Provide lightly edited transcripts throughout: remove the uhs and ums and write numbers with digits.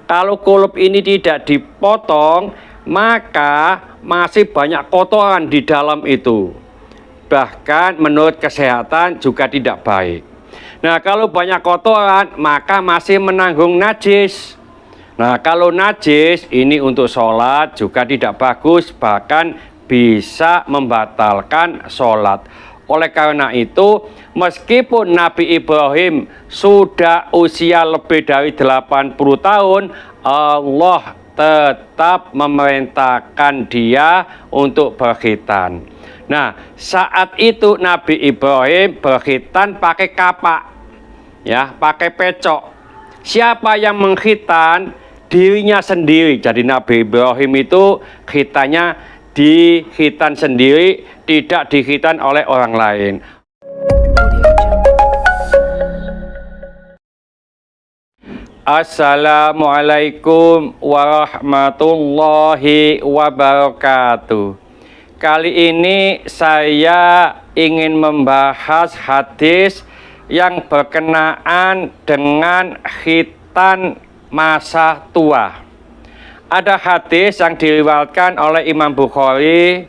kalau kulup ini tidak dipotong, maka masih banyak kotoran di dalam itu. Bahkan menurut kesehatan juga tidak baik. Nah, kalau banyak kotoran, maka masih menanggung najis. Nah, kalau najis ini untuk sholat juga tidak bagus, bahkan bisa membatalkan sholat. Oleh karena itu, meskipun Nabi Ibrahim sudah usia lebih dari 80 tahun, Allah tetap memerintahkan dia untuk berkhitan. Nah, saat itu Nabi Ibrahim berkhitan pakai kapak, ya, pakai pecok. Siapa yang mengkhitan? Dirinya sendiri. Jadi Nabi Ibrahim itu khitannya dikhitan sendiri, tidak dikhitan oleh orang lain. Assalamualaikum warahmatullahi wabarakatuh. Kali ini saya ingin membahas hadis yang berkenaan dengan khitan masa tua. Ada hadis yang diriwayatkan oleh Imam Bukhari,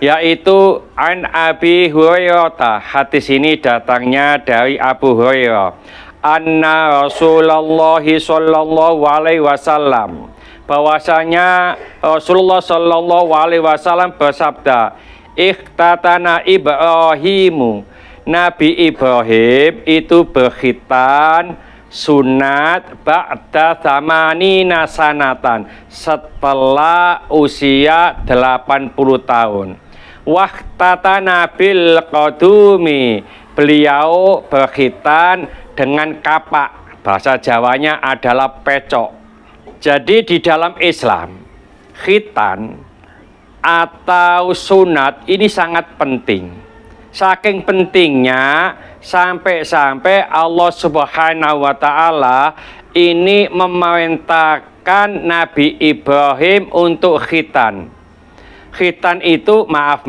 yaitu an Abi Hurairah. Hadis ini datangnya dari Abu Hurairah. Anna Rasulullah sallallahu alaihi wasallam, bahwasanya Rasulullah sallallahu alaihi wasallam bersabda, ikhtatana Ibrahimu, Nabi Ibrahim itu berkhitan sunat ba'da thamanina sanatan, setelah usia 80 tahun. Waqtatana bil qadumi, beliau berkhitan dengan kapak, bahasa Jawanya adalah pecok. Jadi di dalam Islam, khitan atau sunat ini sangat penting. Saking pentingnya sampai-sampai Allah Subhanahu wa Ta'ala ini memerintahkan Nabi Ibrahim untuk khitan. Khitan itu maaf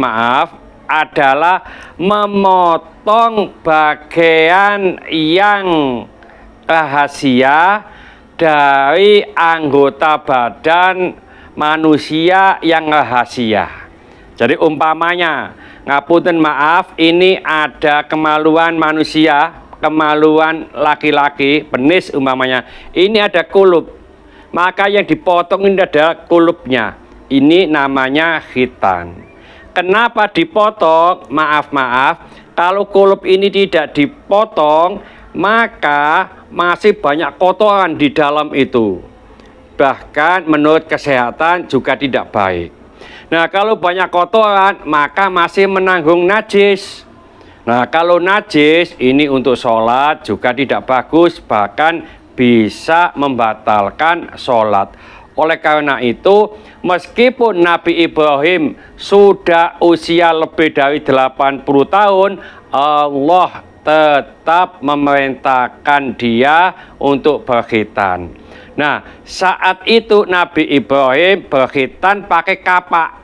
adalah memotong bagian yang rahasia dari anggota badan manusia yang rahasia. Jadi umpamanya, ngapunten maaf, ini ada kemaluan manusia, kemaluan laki-laki, penis umpamanya, ini ada kulup, maka yang dipotong ini adalah kulupnya. Ini namanya khitan. Kenapa dipotong? Maaf, kalau kulup ini tidak dipotong, maka masih banyak kotoran di dalam itu. Bahkan menurut kesehatan juga tidak baik. Nah, kalau banyak kotoran, maka masih menanggung najis. Nah, kalau najis ini untuk sholat juga tidak bagus, bahkan bisa membatalkan sholat. Oleh karena itu, meskipun Nabi Ibrahim sudah usia lebih dari 80 tahun, Allah tetap memerintahkan dia untuk berkhitan. Nah, saat itu Nabi Ibrahim berkhitan pakai kapak,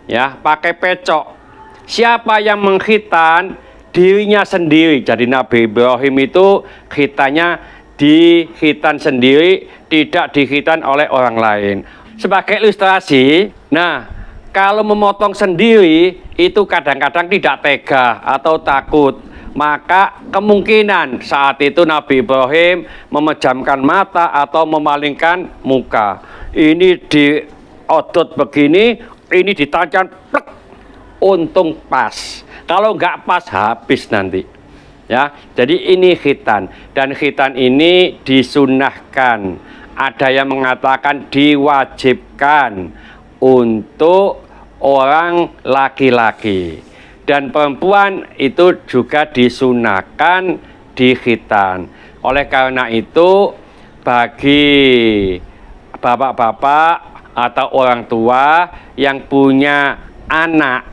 ya, pakai pecok. Siapa yang mengkhitan? Dirinya sendiri. Jadi Nabi Ibrahim itu khitannya dikhitan sendiri, tidak dikhitan oleh orang lain. Sebagai ilustrasi, nah, kalau memotong sendiri itu kadang-kadang tidak tega atau takut. Maka kemungkinan saat itu Nabi Ibrahim memejamkan mata atau memalingkan muka. Ini diodot begini, ini ditancap, plek, untung pas. Kalau nggak pas, habis nanti. Ya, jadi ini khitan, dan khitan ini disunahkan. Ada yang mengatakan diwajibkan untuk orang laki-laki. Dan perempuan itu juga disunahkan dikhitan. Oleh karena itu, bagi bapak-bapak atau orang tua yang punya anak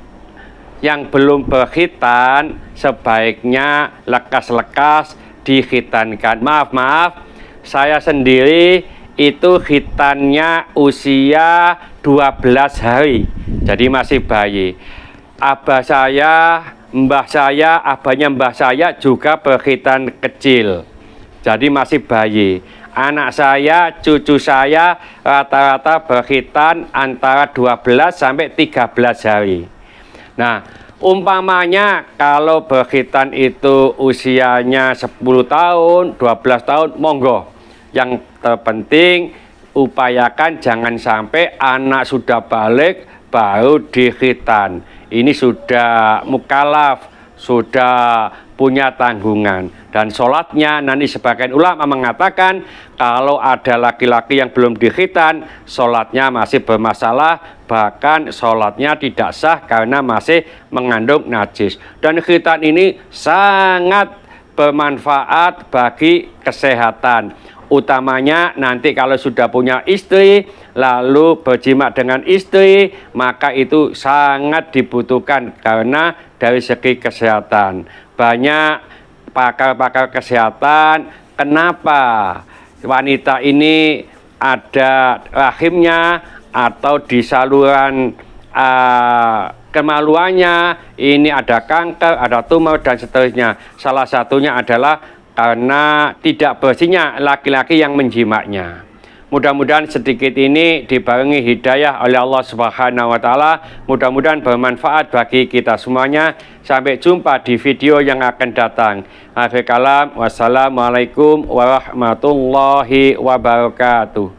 yang belum berkhitan, sebaiknya lekas-lekas dikhitankan. Maaf, saya sendiri itu khitannya usia 12 hari, jadi masih bayi. Abah saya, mbah saya, abahnya mbah saya juga berkhitan kecil, jadi masih bayi. Anak saya, cucu saya rata-rata berkhitan antara 12 sampai 13 hari. Nah, umpamanya kalau berkhitan itu usianya 10 tahun, 12 tahun, monggo. Yang terpenting upayakan jangan sampai anak sudah balik baru dikhitan. Ini sudah mukalaf, sudah punya tanggungan. Dan sholatnya nanti sebagian ulama mengatakan kalau ada laki-laki yang belum dikhitan, sholatnya masih bermasalah, bahkan sholatnya tidak sah karena masih mengandung najis. Dan khitan ini sangat bermanfaat bagi kesehatan, utamanya nanti kalau sudah punya istri lalu berjima dengan istri, maka itu sangat dibutuhkan karena dari segi kesehatan. Banyak pakar-pakar kesehatan, kenapa wanita ini ada rahimnya atau di saluran kemaluannya ini ada kanker, ada tumor dan seterusnya. Salah satunya adalah karena tidak bersihnya laki-laki yang menjimaknya. Mudah-mudahan sedikit ini dibarengi hidayah oleh Allah Subhanahu wa Ta'ala. Mudah-mudahan bermanfaat bagi kita semuanya. Sampai jumpa di video yang akan datang. Akhir kalam, wassalamualaikum warahmatullahi wabarakatuh.